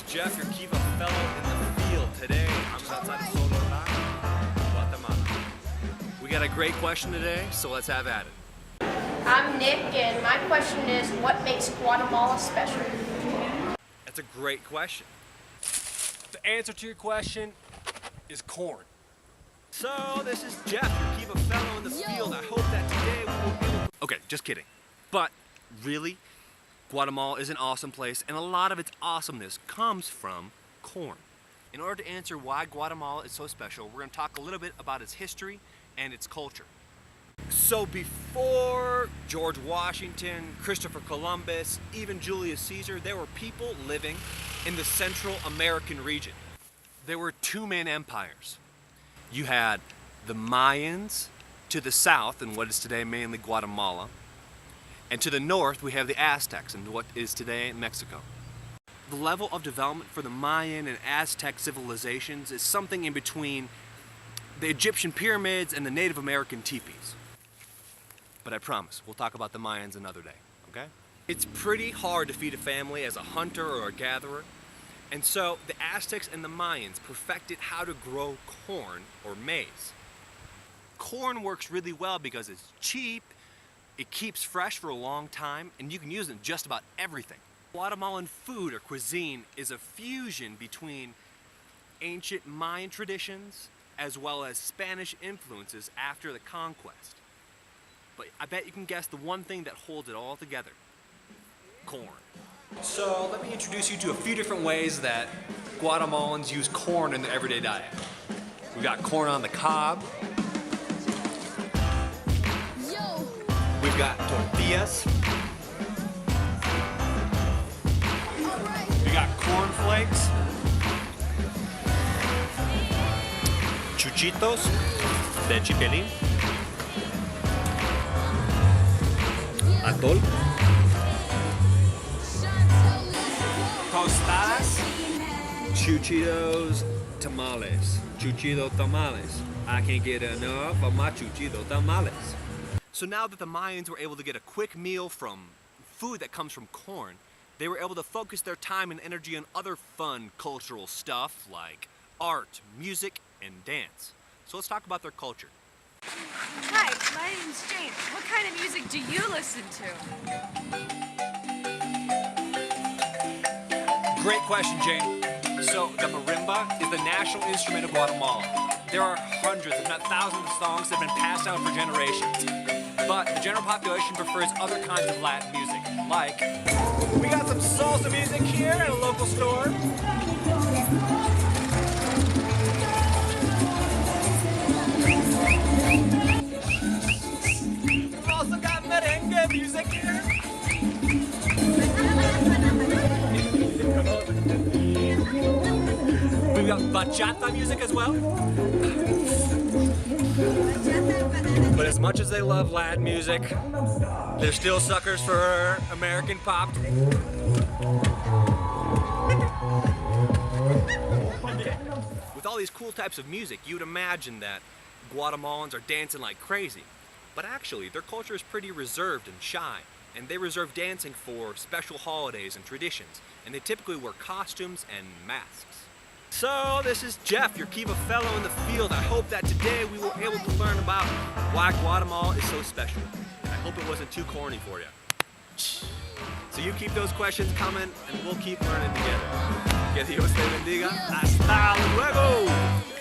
Jeff, your Kiva Fellow in the field. Today, I'm outside of Sonora, Guatemala. We got a great question today, so let's have at it. I'm Nick, and my question is, what makes Guatemala special? That's a great question. The answer to your question is corn. So, this is Jeff, your Kiva Fellow in the field. I hope that today we will be able to... Okay, just kidding. But, really, Guatemala is an awesome place, and a lot of its awesomeness comes from corn. In order to answer why Guatemala is so special, we're going to talk a little bit about its history and its culture. So before George Washington, Christopher Columbus, even Julius Caesar, there were people living in the Central American region. There were two main empires. You had the Mayans to the south in what is today mainly Guatemala, and to the north we have the Aztecs in what is today Mexico. The level of development for the Mayan and Aztec civilizations is something in between the Egyptian pyramids and the Native American teepees. But I promise, we'll talk about the Mayans another day, okay? It's pretty hard to feed a family as a hunter or a gatherer, and so the Aztecs and the Mayans perfected how to grow corn or maize. Corn works really well because it's cheap, it keeps fresh for a long time, and you can use it in just about everything. Guatemalan food or cuisine is a fusion between ancient Mayan traditions as well as Spanish influences after the conquest. But I bet you can guess the one thing that holds it all together: corn. So let me introduce you to a few different ways that Guatemalans use corn in their everyday diet. We've got corn on the cob. We've got tortillas. We got cornflakes. Chuchitos de chipilín. Atol. Tostadas. Chuchitos tamales. Chuchito tamales. I can't get enough of my chuchito tamales. So now that the Mayans were able to get a quick meal from food that comes from corn, they were able to focus their time and energy on other fun cultural stuff like art, music, and dance. So let's talk about their culture. Hi, my name's Jane. What kind of music do you listen to? Great question, Jane. So the marimba is the national instrument of Guatemala. There are hundreds, if not thousands of songs that have been passed down for generations. But the general population prefers other kinds of Latin music, like we got some salsa music here at a local store. We've also got merengue music here. We've got bachata music as well. But as much as they love Latin music, they're still suckers for American pop. With all these cool types of music, you would imagine that Guatemalans are dancing like crazy. But actually, their culture is pretty reserved and shy, and they reserve dancing for special holidays and traditions, and they typically wear costumes and masks. So this is Jeff, your Kiva Fellow in the field. I hope that today we were able to learn about why Guatemala is so special. I hope it wasn't too corny for you. So you keep those questions coming and we'll keep learning together. Que Dios te bendiga. Hasta luego!